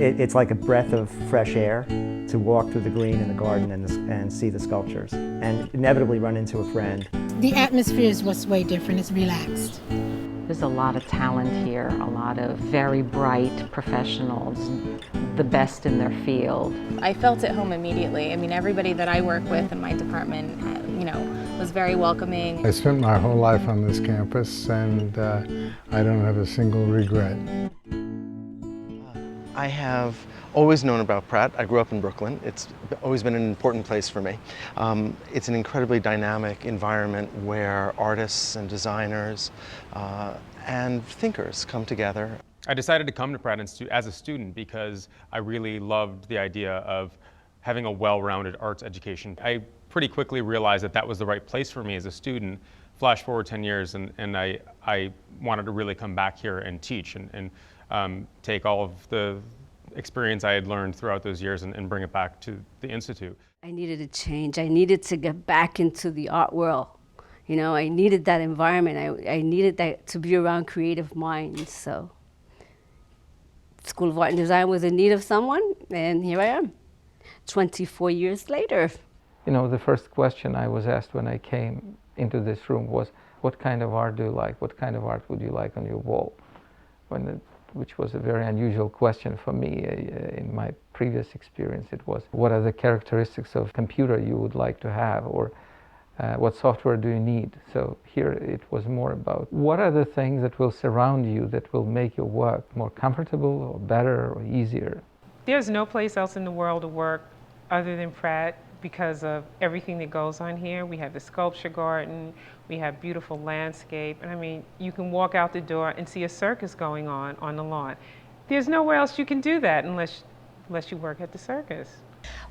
It's like a breath of fresh air to walk through the green in the garden and see the sculptures, and inevitably run into a friend. The atmosphere is what's way different. It's relaxed. There's a lot of talent here, a lot of very bright professionals, the best in their field. I felt at home immediately. I mean, everybody that I work with in my department, was very welcoming. I spent my whole life on this campus, and I don't have a single regret. I have always known about Pratt. I grew up in Brooklyn. It's always been an important place for me. It's an incredibly dynamic environment where artists and designers and thinkers come together. I decided to come to Pratt Institute as a student because I really loved the idea of having a well-rounded arts education. I pretty quickly realized that that was the right place for me as a student. Flash forward 10 years and I wanted to really come back here and teach and take all of the experience I had learned throughout those years and bring it back to the Institute. I needed a change. I needed to get back into the art world. I needed that environment. I needed that to be around creative minds. So School of Art and Design was in need of someone, and here I am, 24 years later. The first question I was asked when I came into this room was, what kind of art do you like? What kind of art would you like on your wall? Which was a very unusual question for me. In my previous experience, it was, what are the characteristics of computer you would like to have, or what software do you need? So here it was more about, what are the things that will surround you that will make your work more comfortable or better or easier? There's no place else in the world to work other than Pratt because of everything that goes on here. We have the sculpture garden, we have beautiful landscape, and I mean, you can walk out the door and see a circus going on the lawn. There's nowhere else you can do that unless you work at the circus.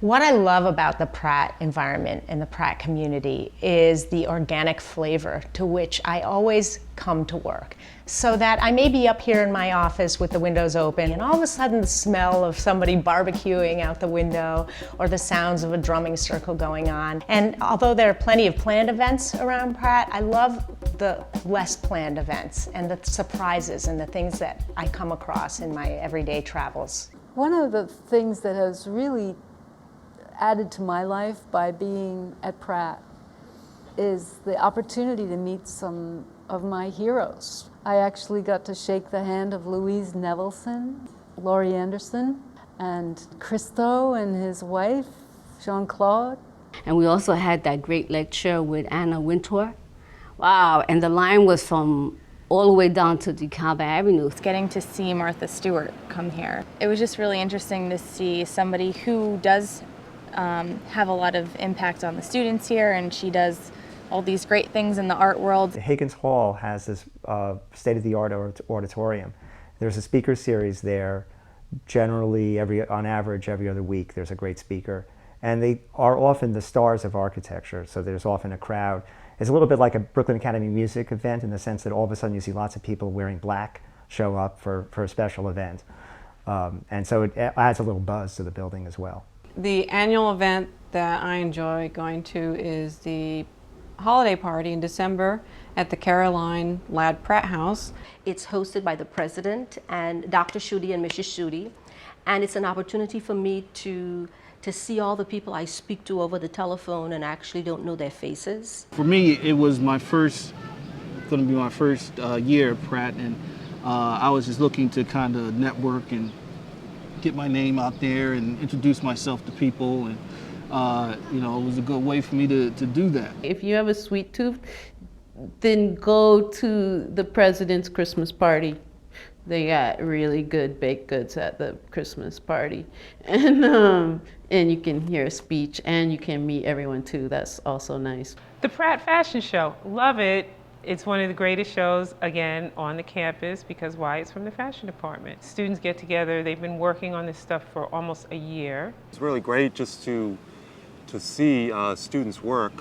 What I love about the Pratt environment and the Pratt community is the organic flavor to which I always come to work. So that I may be up here in my office with the windows open and all of a sudden the smell of somebody barbecuing out the window or the sounds of a drumming circle going on. And although there are plenty of planned events around Pratt, I love the less planned events and the surprises and the things that I come across in my everyday travels. One of the things that has really added to my life by being at Pratt is the opportunity to meet some of my heroes. I actually got to shake the hand of Louise Nevelson, Laurie Anderson, and Christo and his wife, Jean-Claude. And we also had that great lecture with Anna Wintour. Wow, and the line was from all the way down to DeKalb Avenue. Getting to see Martha Stewart come here. It was just really interesting to see somebody who does have a lot of impact on the students here, and she does all these great things in the art world. Higgins Hall has this state-of-the-art auditorium. There's a speaker series there, generally on average every other week there's a great speaker. And they are often the stars of architecture, so there's often a crowd. It's a little bit like a Brooklyn Academy Music event in the sense that all of a sudden you see lots of people wearing black show up for a special event. And so it adds a little buzz to the building as well. The annual event that I enjoy going to is the holiday party in December at the Caroline Ladd Pratt House. It's hosted by the president and Dr. Schutte and Mrs. Schutte, and it's an opportunity for me to see all the people I speak to over the telephone and actually don't know their faces. For me, it was going to be my first year at Pratt, and I was just looking to kind of network and get my name out there and introduce myself to people, and it was a good way for me to do that. If you have a sweet tooth, then go to the president's Christmas party. They got really good baked goods at the Christmas party, and you can hear a speech, and you can meet everyone too. That's also nice. The Pratt Fashion Show, love it. It's one of the greatest shows, again, on the campus because why? It's from the fashion department. Students get together. They've been working on this stuff for almost a year. It's really great just to see students work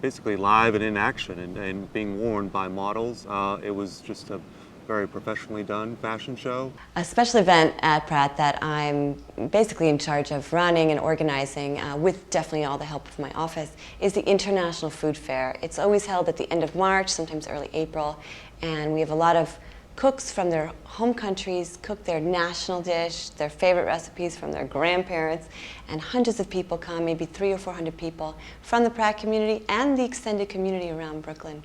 basically live and in action and being worn by models. It was just a very professionally done fashion show. A special event at Pratt that I'm basically in charge of running and organizing with definitely all the help of my office is the International Food Fair. It's always held at the end of March, sometimes early April, and we have a lot of cooks from their home countries cook their national dish, their favorite recipes from their grandparents, and hundreds of people come, maybe 300 or 400 people from the Pratt community and the extended community around Brooklyn.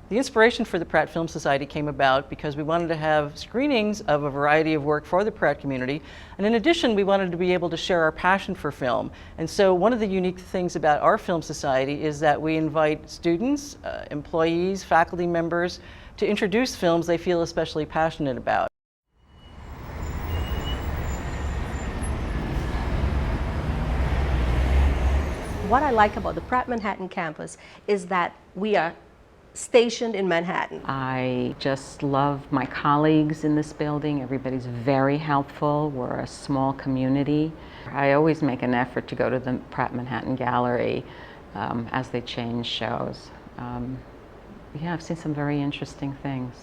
The inspiration for the Pratt Film Society came about because we wanted to have screenings of a variety of work for the Pratt community, and in addition we wanted to be able to share our passion for film. And so one of the unique things about our Film Society is that we invite students, employees, faculty members to introduce films they feel especially passionate about. What I like about the Pratt Manhattan campus is that we are stationed in Manhattan. I just love my colleagues in this building. Everybody's very helpful. We're a small community. I always make an effort to go to the Pratt Manhattan Gallery as they change shows. Yeah, I've seen some very interesting things.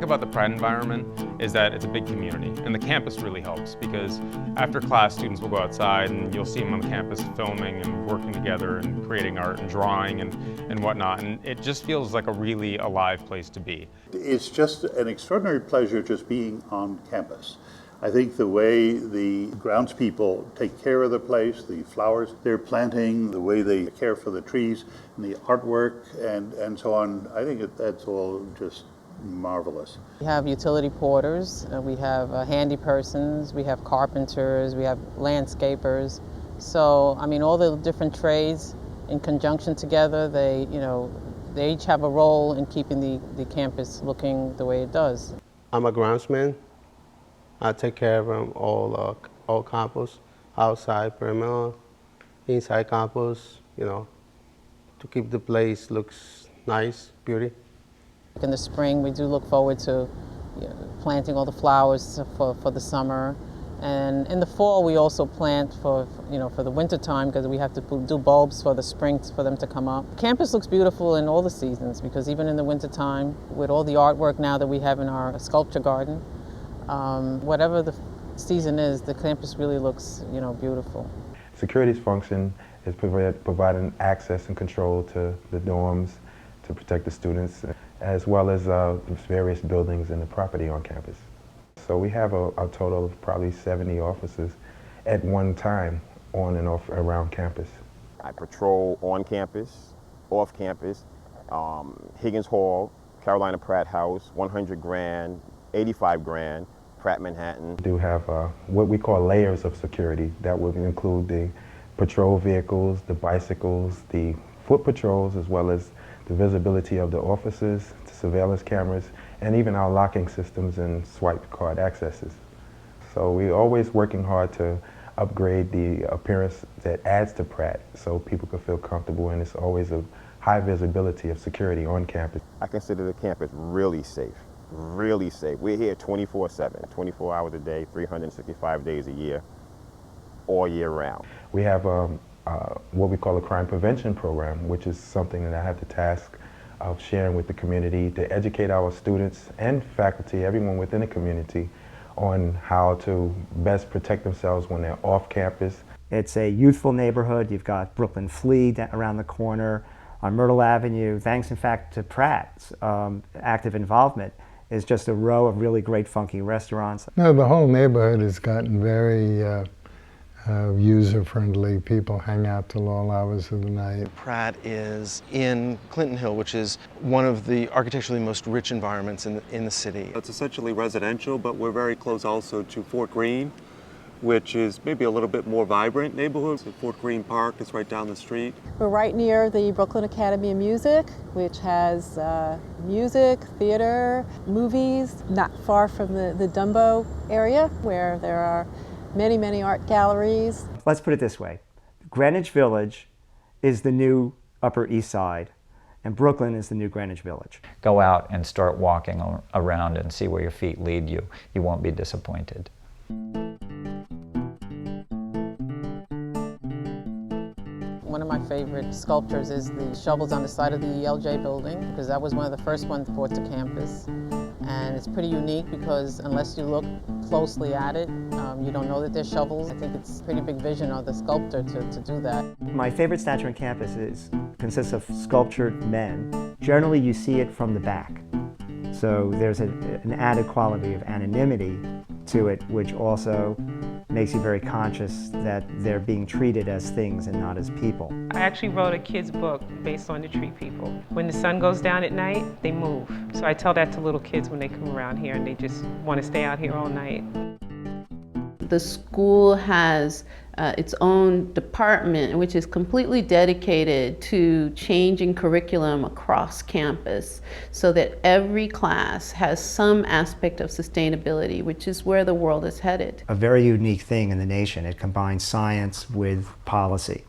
About the Pratt environment is that it's a big community, and the campus really helps because after class students will go outside and you'll see them on the campus filming and working together and creating art and drawing and whatnot, and it just feels like a really alive place to be. It's just an extraordinary pleasure just being on campus. I think the way the groundspeople take care of the place, the flowers they're planting, the way they care for the trees and the artwork and so on, I think that's all just marvelous. We have utility porters, we have handy persons, we have carpenters, we have landscapers. So, I mean, all the different trades in conjunction together, they each have a role in keeping the campus looking the way it does. I'm a groundsman. I take care of them all campus, outside, perimeter, inside campus, to keep the place looks nice, beauty. In the spring, we do look forward to planting all the flowers for the summer. And in the fall, we also plant for the winter time because we have to do bulbs for the spring for them to come up. Campus looks beautiful in all the seasons because even in the winter time, with all the artwork now that we have in our sculpture garden, whatever the season is, the campus really looks, beautiful. Security's function is providing access and control to the dorms to protect the students, as well as various buildings and the property on campus. So we have a total of probably 70 officers at one time on and off around campus. I patrol on campus, off campus, Higgins Hall, Carolina Pratt House, 100 Grand, 85 Grand, Pratt Manhattan. We do have what we call layers of security. That would include the patrol vehicles, the bicycles, the foot patrols, as well as the visibility of the officers, the surveillance cameras, and even our locking systems and swipe card accesses. So we're always working hard to upgrade the appearance that adds to Pratt so people can feel comfortable, and it's always a high visibility of security on campus. I consider the campus really safe, really safe. We're here 24/7, 24 hours a day, 365 days a year, all year round. We have what we call a crime prevention program, which is something that I have the task of sharing with the community to educate our students and faculty, everyone within the community, on how to best protect themselves when they're off campus. It's a youthful neighborhood. You've got Brooklyn Flea around the corner on Myrtle Avenue. Thanks, in fact, to Pratt's active involvement, is just a row of really great funky restaurants. No, the whole neighborhood has gotten very user-friendly. People hang out till all hours of the night. Pratt is in Clinton Hill, which is one of the architecturally most rich environments in the city. It's essentially residential, but we're very close also to Fort Greene, which is maybe a little bit more vibrant neighborhood. So Fort Greene Park is right down the street. We're right near the Brooklyn Academy of Music, which has music, theater, movies, not far from the Dumbo area, where there are many, many art galleries. Let's put it this way. Greenwich Village is the new Upper East Side, and Brooklyn is the new Greenwich Village. Go out and start walking around and see where your feet lead you. You won't be disappointed. One of my favorite sculptures is the shovels on the side of the LJ building, because that was one of the first ones brought to campus. And it's pretty unique because unless you look closely at it, you don't know that they're shovels. I think it's a pretty big vision of the sculptor to do that. My favorite statue on campus consists of sculptured men. Generally, you see it from the back. So there's an added quality of anonymity to it, which also makes you very conscious that they're being treated as things and not as people. I actually wrote a kid's book based on the tree people. When the sun goes down at night, they move. So I tell that to little kids when they come around here and they just want to stay out here all night. The school has its own department, which is completely dedicated to changing curriculum across campus so that every class has some aspect of sustainability, which is where the world is headed. A very unique thing in the nation. It combines science with policy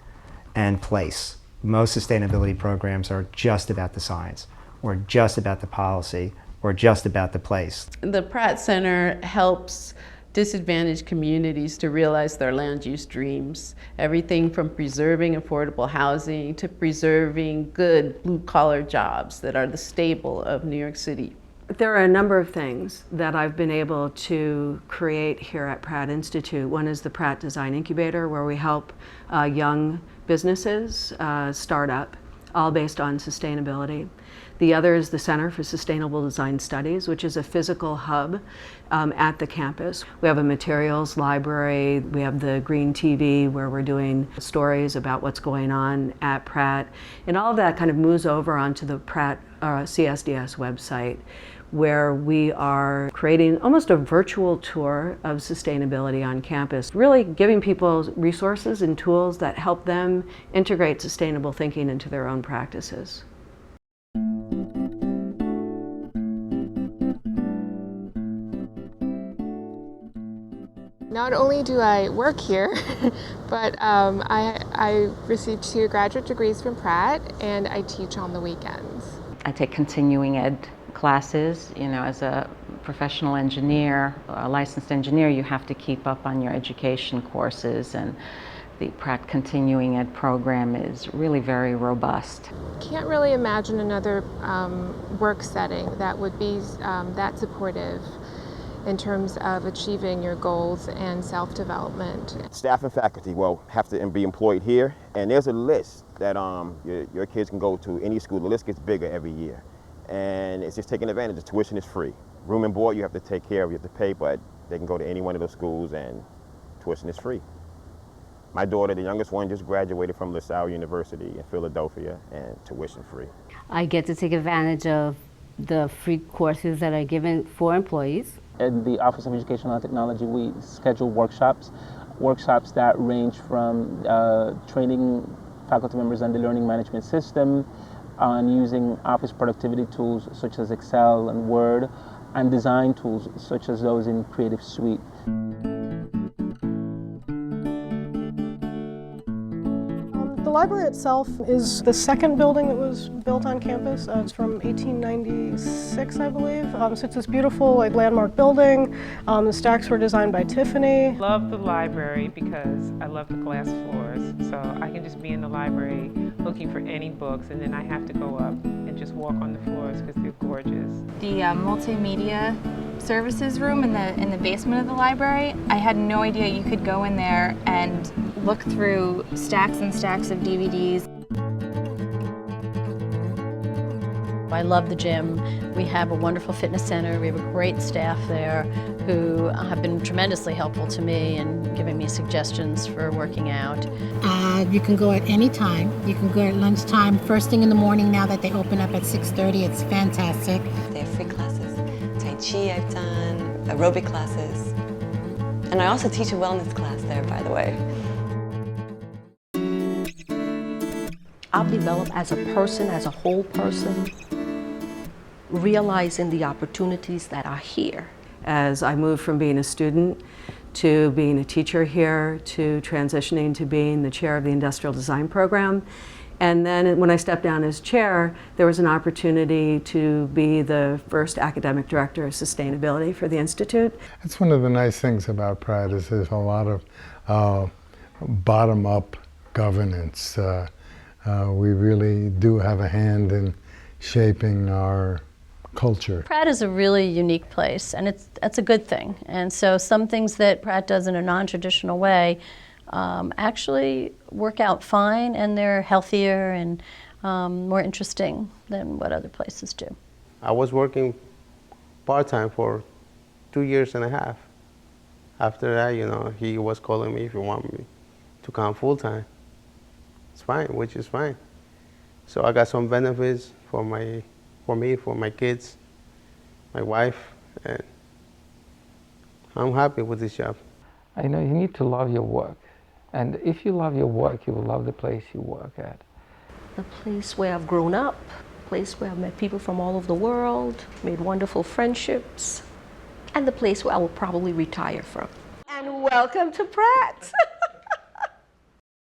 and place. Most sustainability programs are just about the science, or just about the policy, or just about the place. The Pratt Center helps disadvantaged communities to realize their land use dreams. Everything from preserving affordable housing to preserving good blue-collar jobs that are the staple of New York City. There are a number of things that I've been able to create here at Pratt Institute. One is the Pratt Design Incubator, where we help young businesses start up, all based on sustainability. The other is the Center for Sustainable Design Studies, which is a physical hub at the campus. We have a materials library. We have the Green TV, where we're doing stories about what's going on at Pratt. And all of that kind of moves over onto the Pratt CSDS website, where we are creating almost a virtual tour of sustainability on campus, really giving people resources and tools that help them integrate sustainable thinking into their own practices. Not only do I work here, but I received 2 graduate degrees from Pratt, and I teach on the weekends. I take continuing ed classes. You know, as a professional engineer, a licensed engineer, you have to keep up on your education courses, and the Pratt Continuing Ed program is really very robust. Can't really imagine another work setting that would be that supportive in terms of achieving your goals and self-development. Staff and faculty will have to be employed here, and there's a list that your kids can go to any school. The list gets bigger every year, and it's just taking advantage. The tuition is free. Room and board you have to take care of, you have to pay, but they can go to any one of those schools and tuition is free. My daughter, the youngest one, just graduated from LaSalle University in Philadelphia, and tuition free. I get to take advantage of the free courses that are given for employees. In the Office of Educational and Technology, we schedule workshops that range from training faculty members on the learning management system, on using office productivity tools such as Excel and Word, and design tools such as those in Creative Suite. The library itself is the second building that was built on campus. It's from 1896, I believe. So it's this beautiful landmark building. The stacks were designed by Tiffany. I love the library because I love the glass floors. So I can just be in the library looking for any books, and then I have to go up and just walk on the floors because they're gorgeous. The multimedia services room in the basement of the library, I had no idea you could go in there and look through stacks and stacks of DVDs. I love the gym. We have a wonderful fitness center. We have a great staff there who have been tremendously helpful to me and giving me suggestions for working out. You can go at any time. You can go at lunchtime, first thing in the morning now that they open up at 6:30. It's fantastic. They have free classes. Tai Chi I've done, aerobic classes. And I also teach a wellness class there, by the way. I'll develop as a person, as a whole person, realizing the opportunities that are here. As I moved from being a student to being a teacher here, to transitioning to being the chair of the industrial design program, and then when I stepped down as chair, there was an opportunity to be the first academic director of sustainability for the Institute. That's one of the nice things about Pratt is there's a lot of bottom-up governance. We really do have a hand in shaping our culture. Pratt is a really unique place, and that's a good thing. And so some things that Pratt does in a non-traditional way actually work out fine, and they're healthier and more interesting than what other places do. I was working part-time for 2.5 years. After that, you know, he was calling me if he wanted me to come full-time. It's fine, which is fine. So I got some benefits for me, for my kids, my wife, and I'm happy with this job. I know you need to love your work. And if you love your work, you will love the place you work at. The place where I've grown up, a place where I've met people from all over the world, made wonderful friendships, and the place where I will probably retire from. And welcome to Pratt.